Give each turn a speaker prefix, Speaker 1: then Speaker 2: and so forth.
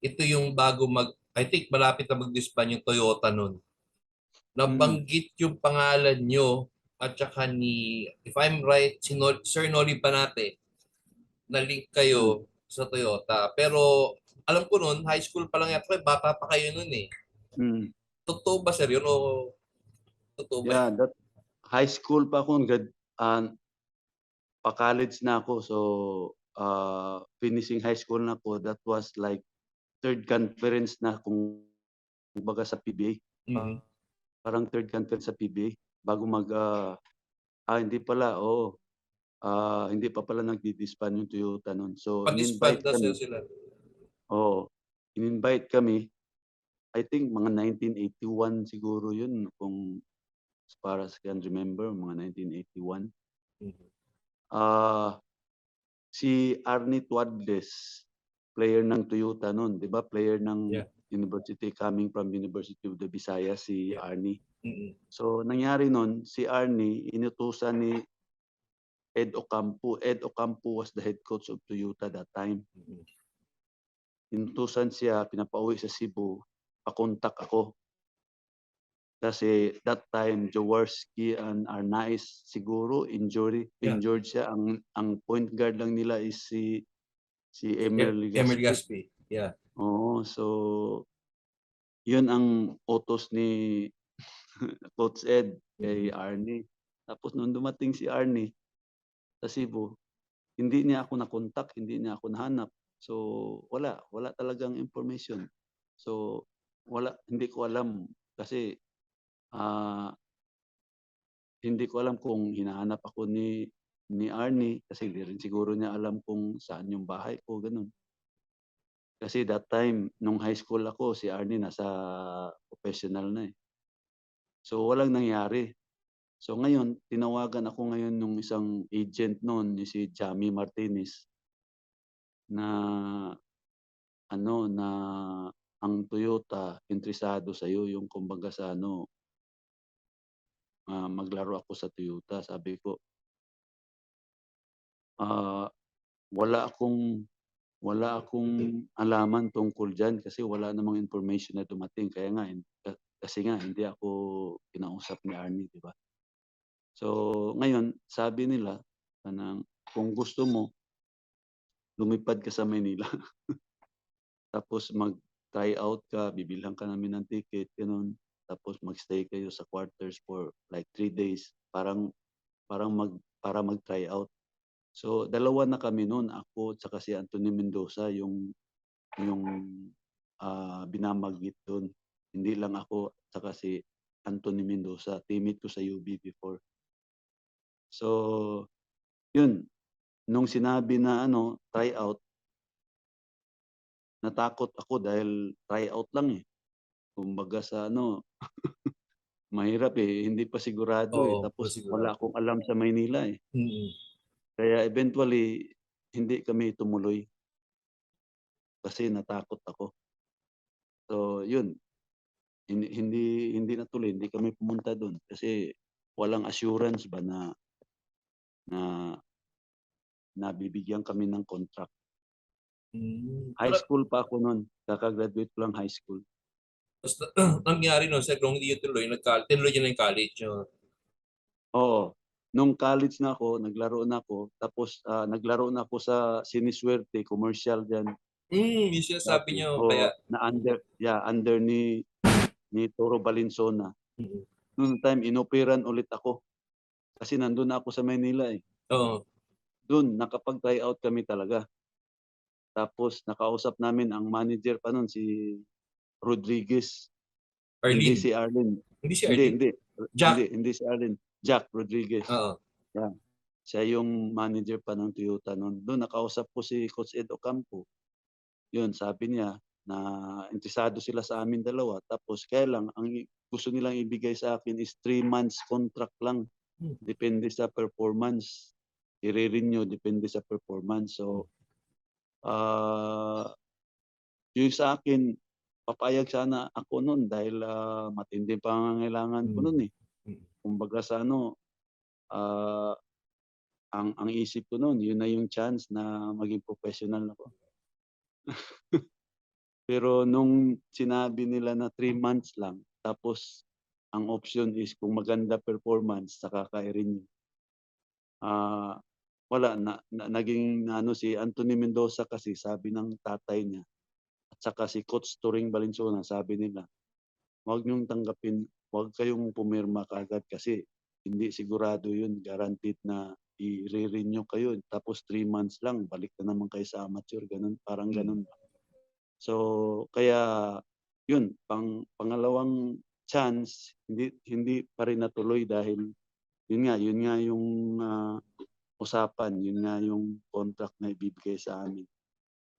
Speaker 1: ito yung bago I think malapit na mag-disband yung Toyota nun.
Speaker 2: Hmm.
Speaker 1: Nabanggit yung pangalan nyo at saka ni, if I'm right, si Sir Noli Panate, na-link
Speaker 2: Hmm.
Speaker 1: kayo sa Toyota. Pero alam ko nun, high school pa lang yata kayo, bata pa kayo nun eh.
Speaker 2: Hmm.
Speaker 1: Totoo ba sir yun o totoo ba
Speaker 2: Yeah, that high school pa ako, pa-college na ako. So, finishing high school na ako, that was like third conference na kumbaga sa PBA.
Speaker 1: yun?
Speaker 2: Parang third conference sa PBA bago hindi pala, oo. Hindi pa pala nagdi-disband yung Toyota nun. So,
Speaker 1: Pa-disband
Speaker 2: in-invite
Speaker 1: na
Speaker 2: kami.
Speaker 1: sila.
Speaker 2: Oo, in-invite kami. I think mga 1981 siguro yun kung as far as I can remember, mga 1981.
Speaker 1: Mhm.
Speaker 2: Ah, si Arnie Tuadles, player ng Toyota nun, 'di ba? Player ng
Speaker 1: Yeah,
Speaker 2: university, coming from University of the Visayas, si
Speaker 1: yeah.
Speaker 2: Arnie.
Speaker 1: Mm-mm.
Speaker 2: So, nangyari nun, si Arnie inutusan ni Ed Ocampo. Ed Ocampo was the head coach of Toyota that time.
Speaker 1: Mm-mm.
Speaker 2: Inutusan siya, pinapauwi sa Cebu, pa-contact ako. Kasi that time, Jaworski and Arnaiz siguro
Speaker 1: Yeah.
Speaker 2: injured siya. Ang point guard lang nila is si Emer
Speaker 1: Emil
Speaker 2: Legaspi.
Speaker 1: Gaspi. Yeah.
Speaker 2: Oo, so yun ang utos ni Coach Ed kay
Speaker 1: Mm-mm.
Speaker 2: Arnie. Tapos nung dumating si Arnie sa Cebu, hindi niya ako na-contact, hindi niya ako nahanap. So wala talagang information. So hindi ko alam kasi ah, hindi ko alam kung hinahanap ako ni Arnie kasi di rin siguro niya alam kung saan yung bahay ko, gano'n. Kasi that time nung high school ako, si Arnie nasa professional na, eh. So walang nangyari. So ngayon, tinawagan ako ngayon nung isang agent no'n, si Jamie Martinez, na na ang Toyota interesado sa'yo, yung kumbaga sa maglaro ako sa Toyota. Sabi ko, ah, wala akong wala akong alaman tungkol diyan kasi wala namang information na dumating. Kaya nga kasi nga hindi ako kinausap ni Arnie, 'di ba? So ngayon, sabi nila parang kung gusto mo, lumipad ka sa Maynila. Tapos mag-try out ka, bibilhan ka namin ng ticket, gano'n. Tapos mag-stay kayo sa quarters for like 3 days, parang para mag-try out. So dalawa na kami no'n, ako tsaka si Anthony Mendoza, yung binabanggit dun. Hindi lang ako tsaka si Anthony Mendoza, teammate ko sa UB before. So yun, nung sinabi na try out, natakot ako dahil try out lang, eh. Kumbaga sa mahirap, eh, hindi pa sigurado, eh,
Speaker 1: Oo,
Speaker 2: tapos wala
Speaker 1: sigurado.
Speaker 2: akong alam sa Maynila, eh.
Speaker 1: Mm-mm.
Speaker 2: Kaya eventually hindi kami tumuloy kasi natakot ako. So yun, hindi natuloy, hindi kami pumunta dun kasi walang assurance ba na nabibigyan kami ng contract.
Speaker 1: Mm.
Speaker 2: High school pa ako nun, kaka-graduate ko lang high school.
Speaker 1: Tapos nangyari nun, sir, kung hindi nyo tuloy, tinuloy nyo na yung college nyo.
Speaker 2: Oo, nung college na ako, naglaro na ako, tapos naglaro na ako sa Siniswerte, commercial diyan.
Speaker 1: Yung sinasabi
Speaker 2: Dati,
Speaker 1: nyo, kaya,
Speaker 2: oo, under ni Toro Valenzuela.
Speaker 1: mm,
Speaker 2: Noong time inoperan ulit ako kasi nandun na ako sa Maynila, eh.
Speaker 1: oo,
Speaker 2: Dun nakapag-try out kami talaga. Tapos nakausap namin ang manager pa nun si Rodriguez, hindi
Speaker 1: Arlene.
Speaker 2: si Arlen.
Speaker 1: Hindi si
Speaker 2: Hindi,
Speaker 1: Arlene.
Speaker 2: hindi,
Speaker 1: Jack.
Speaker 2: hindi si Arlen, Jack Rodriguez.
Speaker 1: Oo.
Speaker 2: Yan, siya yung manager pa ng Toyota nun. Dun nakausap ko si Coach Ed Ocampo. Yun, sabi niya na interesado sila sa amin dalawa, tapos kaya lang gusto nilang ibigay sa akin is 3 months contract lang,
Speaker 1: Hmm.
Speaker 2: depende sa performance. Ire-renew depende sa performance. So, ah, yung sa akin, papayag sana ako nun dahil matinding pangangailangan ko
Speaker 1: Mm.
Speaker 2: nun, eh.
Speaker 1: Mm.
Speaker 2: Kumbaga sa ah, ang isip ko nun yun na yung chance na maging professional ako. Pero nung sinabi nila na 3 months lang, tapos ang option is kung maganda performance saka ka-i-renew. Wala naging ano si Anthony Mendoza kasi sabi ng tatay niya at saka si Coach Turing Valenzuela sabi nila, "Wag niyong tanggapin, wag kayong pumirma kaagad kasi hindi sigurado 'yun, guaranteed na i-re-renew kayo tapos 3 months lang balik na naman kayo sa amateur." Gano'n, parang gano'n ba. So, kaya 'yun, pangalawang chance hindi hindi pa rin natuloy dahil 'yun nga yung, usapan, 'yun nga yung contract na ibibigay sa amin.